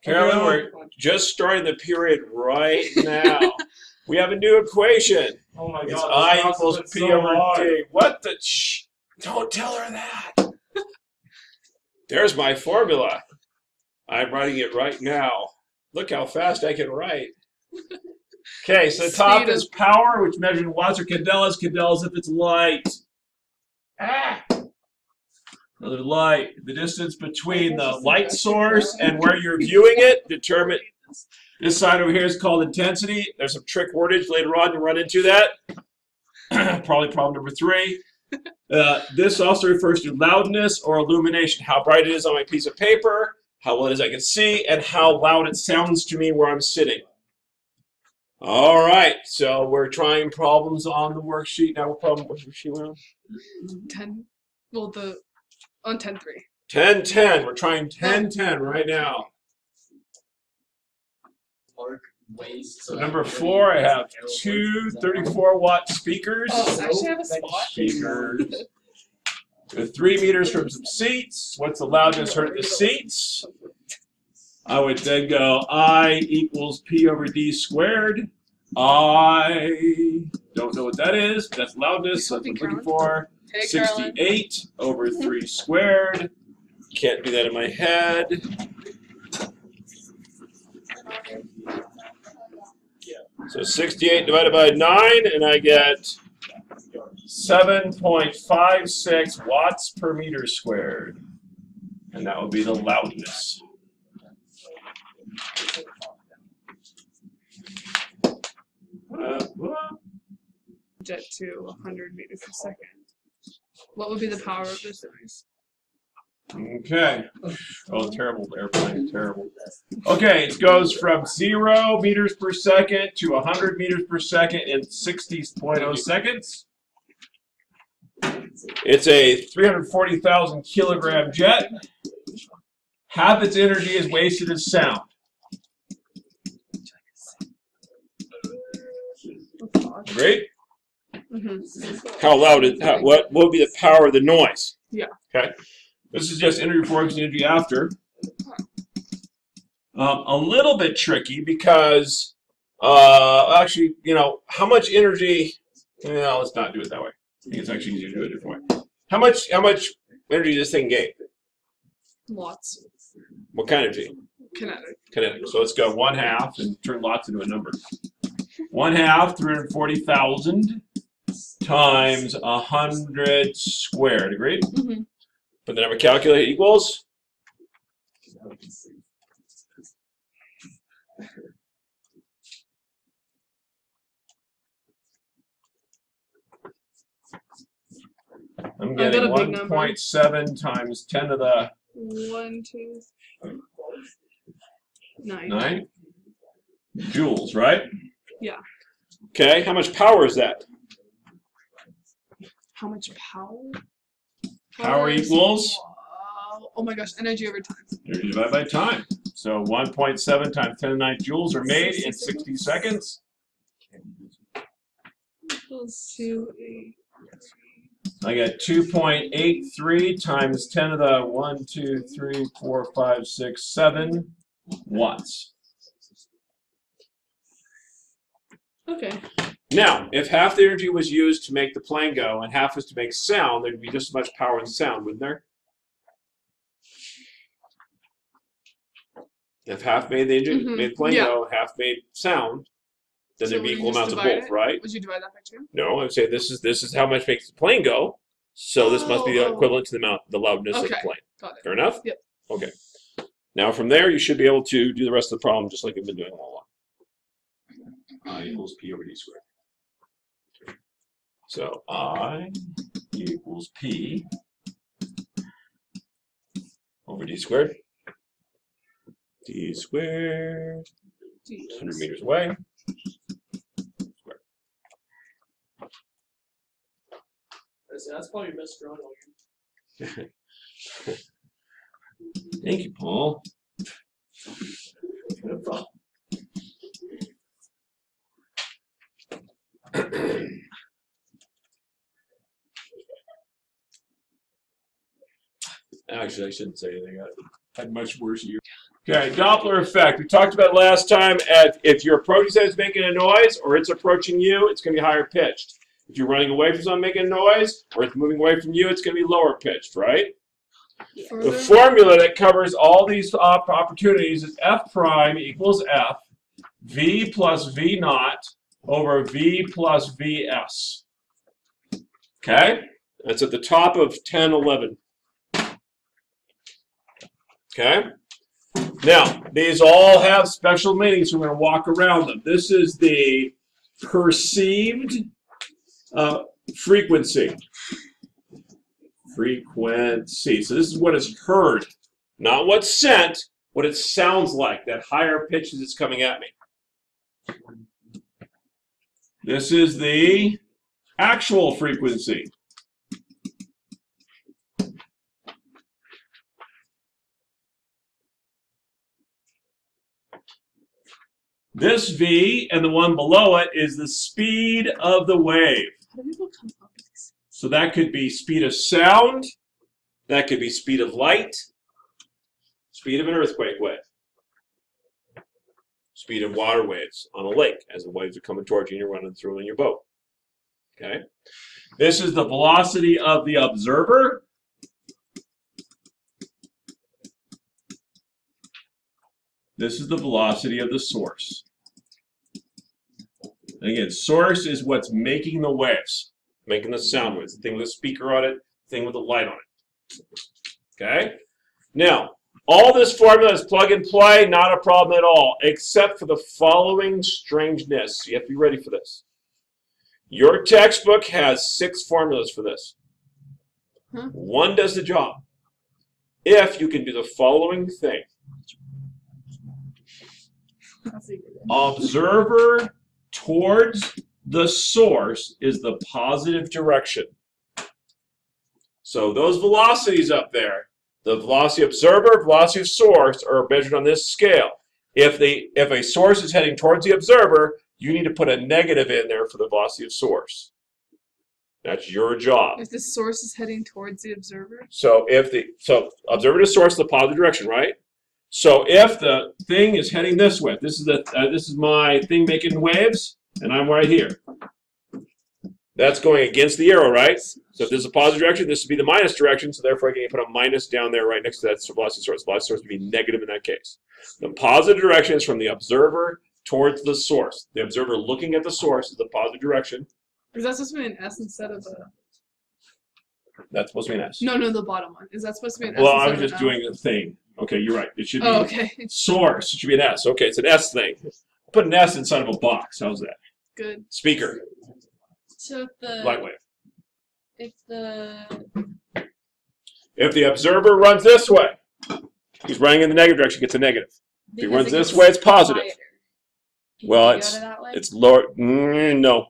Carolyn, we're just starting the period right now. We have a new equation. Oh my It's God, I equals P so over hard. D. What the? Shh! Don't tell her that. There's my formula. I'm writing it right now. Look how fast I can write. Okay, so the top is power, which measured in watts or candelas. Candelas if it's light. Ah! Another light. The distance between the light source and where you're viewing it determine. This side over here is called intensity. There's some trick wordage later on. You run into that. Probably problem number 3. This also refers to loudness or illumination. How bright it is on my piece of paper, how well it is I can see, and how loud it sounds to me where I'm sitting. All right, so we're trying problems on the worksheet. Now what problem worksheet we're on? 10. Well, on 10-3. 10-10. We're trying 10-10 right now. So number 4, I have 2 34-watt speakers. Oh, I actually have a spot. Speakers. With 3 meters from some seats. What's the loudness hurt the seats? I would then go I equals P over D squared. I don't know what that is. That's loudness. That's what I'm looking for. 68 over 3 squared. Can't do that in my head. So 68 divided by 9, and I get 7.56 watts per meter squared. And that would be the loudness. Jet to 100 meters per second. What would be the power of this device? Okay. Oh, terrible airplane, terrible. Okay, it goes from 0 meters per second to 100 meters per second in 60.0 seconds. It's a 340,000 kilogram jet. Half its energy is wasted as sound. Great. How loud is what would be the power of the noise? Yeah. Okay. This is just energy before and energy after. A little bit tricky because actually, you know, how much energy? No, let's not do it that way. I think it's actually easier to do it a different way. How much energy does this thing gain? Lots. What kind of energy? Kinetic. Kinetic. So let's go 1/2 and turn lots into a number. 1/2 340,000 times 100 squared. Agreed? Mm-hmm. Put the number calculator equals. I'm getting 1.7 times 10 to the 1, 2, 3, 9. 9 joules, right? Yeah. Okay, how much power is that? How much power? Power equals? Oh my gosh, energy over time. Energy divided by time. So 1.7 times 10 to the 9 joules are made in 60 seconds. Equals to I got 2.83 times 10 to the 1, 2, 3, 4, 5, 6, 7 watts. Okay. Now, if half the energy was used to make the plane go and half was to make sound, there'd be just as much power in sound, wouldn't there? If half made the engine, made the plane go, half made sound, then there'd be equal amounts of both, right? Would you divide that by 2? No, I would say this is how much makes the plane go. So this must be the equivalent to the loudness of the plane. Got it. Fair enough? Yep. Okay. Now from there, you should be able to do the rest of the problem just like you've been doing all along. I equals P over D squared. So I equals P over D squared. D squared. 100 meters away. Squared. That's probably your best drawing. Thank you, Paul. No problem. Actually, I shouldn't say anything. I had much worse years. Okay, Doppler effect. We talked about last time. If your approaching side is making a noise or it's approaching you, it's going to be higher pitched. If you're running away from something making a noise or it's moving away from you, it's going to be lower pitched, right? Yeah. The formula that covers all these opportunities is F prime equals F, V plus V naught over V plus Vs. Okay? That's at the top of 1011. Okay? Now, these all have special meanings, so we're going to walk around them. This is the perceived frequency. Frequency. So this is what is heard, not what's sent, what it sounds like, that higher pitch as it's coming at me. This is the actual frequency. This V and the one below it is the speed of the wave. How do people come up with this? So that could be speed of sound, that could be speed of light, speed of an earthquake wave, speed of water waves on a lake as the waves are coming towards you and you're running through in your boat. Okay? This is the velocity of the observer. This is the velocity of the source. And again, source is what's making the waves, making the sound waves. The thing with a speaker on it, the thing with a light on it. Okay? Now, all this formula is plug and play, not a problem at all, except for the following strangeness. You have to be ready for this. Your textbook has 6 formulas for this. One does the job. If you can do the following thing. Observer towards the source is the positive direction. So those velocities up there, the velocity observer, velocity of source, are measured on this scale. If a source is heading towards the observer, you need to put a negative in there for the velocity of source. That's your job. If the source is heading towards the observer? So observer to source is the positive direction, right? So if the thing is heading this way, this is my thing making waves, and I'm right here. That's going against the arrow, right? So if this is a positive direction, this would be the minus direction, so therefore I can put a minus down there right next to that velocity source. Velocity source would be negative in that case. The positive direction is from the observer towards the source. The observer looking at the source is the positive direction. Is that supposed to be an S instead of a... That's supposed to be an S. No, the bottom one. Is that supposed to be an S Well, instead I was of just an doing a thing. Okay, you're right. It should be okay. source. It should be an S. Okay, it's an S thing. Put an S inside of a box. How's that? Good. Speaker. So Light wave. if the observer runs this way, he's running in the negative direction, gets a negative. If he runs this way, it's positive. Well, it's lower. No,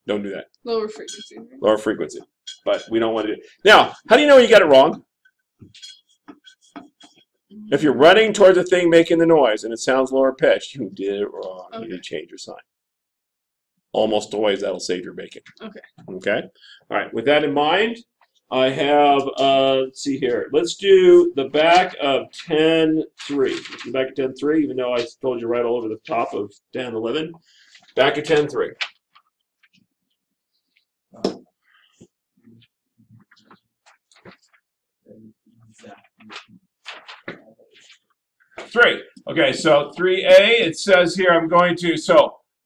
don't do that. Lower frequency. Lower frequency. But we don't want to do it. Now, how do you know you got it wrong? If you're running towards a thing making the noise and it sounds lower pitched, you did it wrong. Okay. You need to change your sign. Almost always that'll save your bacon. Okay. Okay? All right. With that in mind, I have, let's see here. Let's do the back of 10.3. The back of 10.3, even though I told you right all over the top of 10.11. Back of 10.3. 3. Okay, so 3a, it says here I'm going to,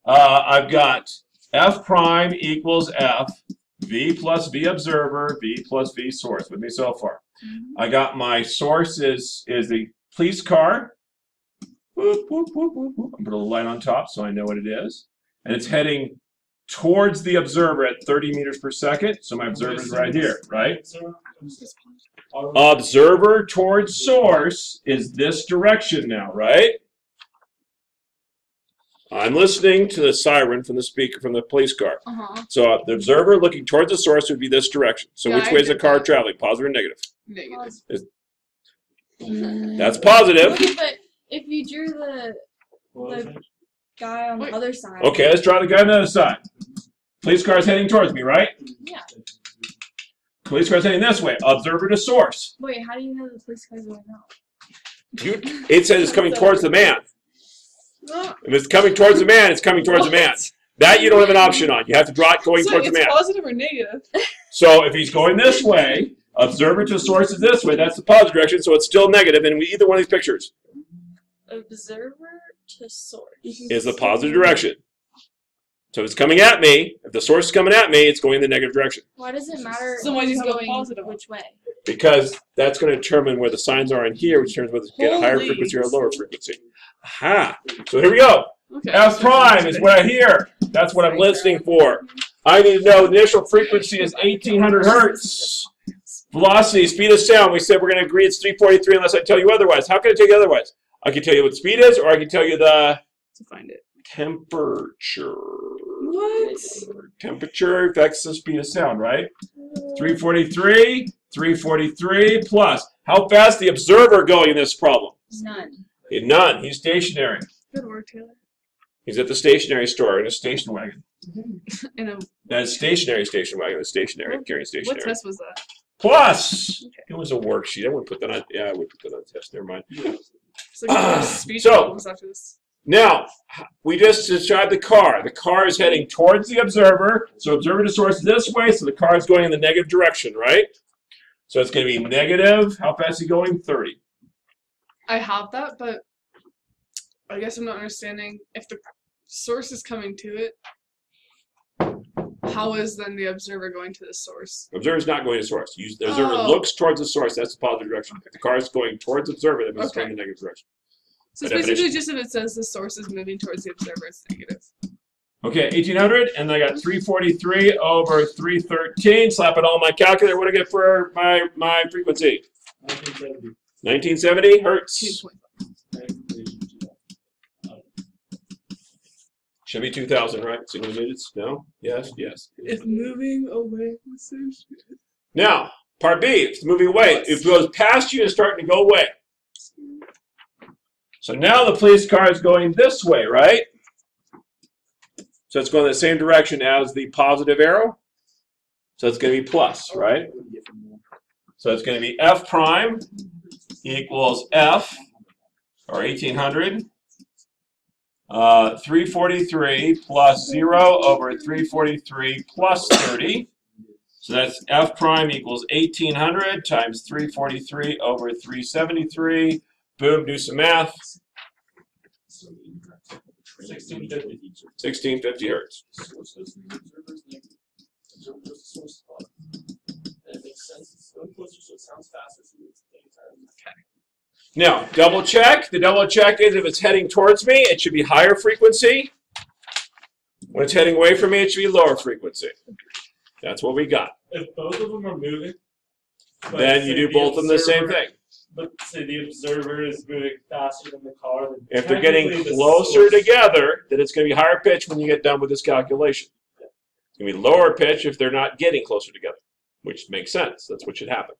I've got f prime equals f, v plus v observer, v plus v source. With me so far. I got my source is the police car. Whoop, whoop, whoop, whoop, whoop. I'm put a light on top so I know what it is. And it's heading towards the observer at 30 meters per second. So my observer is right here, right? Observer towards source is this direction now, right? I'm listening to the siren from the speaker from the police car. So the observer looking towards the source would be this direction. So which way is the car traveling? Positive or negative? Negative. That's positive. Okay, but if you drew the guy on the other side. Okay, let's draw the guy on the other side. Police car is heading towards me, right? Yeah. Police car is heading this way. Observer to source. Wait, how do you know the police car's going out? It says it's coming towards the man. No. If it's coming towards the man, it's coming towards the man. That you don't have an option on. You have to draw it going So towards the man. it's positive or negative? So if he's going this way, observer to source is this way. That's the positive direction, so it's still negative in either one of these pictures. Observer to source. Is the positive direction. So if it's coming at me, if the source is coming at me, it's going in the negative direction. Why does it matter So why do you who's have a going positive one? which way? Because that's going to determine where the signs are in here, which determines whether it's get a higher Holy. frequency or a lower frequency. Aha! So here we go. Okay. F prime is what I hear. That's what I'm listening for. I need to know the initial frequency is 1800 hertz. Velocity, speed of sound. We said we're going to agree it's 343 unless I tell you otherwise. How can I tell you otherwise? I can tell you what speed is, or I can tell you the To find it. temperature. What? Temperature affects the speed of sound, right? 343 plus. How fast the observer going in this problem? None. None. He's stationary. Good work, Taylor. He's at the stationary store in a station wagon. In a, That's stationary station wagon. It's stationary, carrying what stationary. test was that? Plus, it was a worksheet. I wouldn't put that on. Yeah, I would put that on the test. Never mind. So speech So- problems after this. Now, we just described the car. The car is heading towards the observer. So observer to source is this way, so the car is going in the negative direction, right? So it's going to be negative. How fast is he going? 30. I have that, but I guess I'm not understanding if the source is coming to it. How is then the observer going to the source? The observer is not going to source. The observer Oh. looks towards the source. That's the positive direction. If the car is going towards the observer, that means it's Okay. going in the negative direction. So it's By basically definition. just if it says the source is moving towards the observer, it's negative. Okay, 1800, and then I got 343 over 313. Slap it all on my calculator. What do I get for my frequency? 1970. 1970 hertz. 2.5. Should be 2000, right? Single digits? No? Yes? Yes. It's moving away from the station. Now, part B, if it's moving away. If it goes past you, it's starting to go away. So now the police car is going this way, right? So it's going the same direction as the positive arrow. So it's going to be plus, right? So it's going to be F prime equals F, or 1800, 343 plus 0 over 343 plus 30. So that's F prime equals 1800 times 343 over 373. Boom, do some math. 1650 hertz. Now, double check. The double check is if it's heading towards me, it should be higher frequency. When it's heading away from me, it should be lower frequency. That's what we got. If both of them are moving, but Then say you do both of them the same observer- thing. But say the observer is moving faster than the car, then If they're getting technically the closer source- together, then it's going to be higher pitch when you get done with this calculation. It's going to be lower pitch if they're not getting closer together, which makes sense. That's what should happen.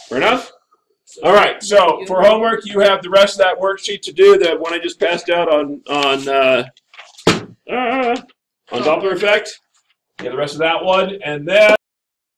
Fair enough? All right. So for homework, you have the rest of that worksheet to do. The one I just passed out on Doppler effect. Yeah, the rest of that one, and then.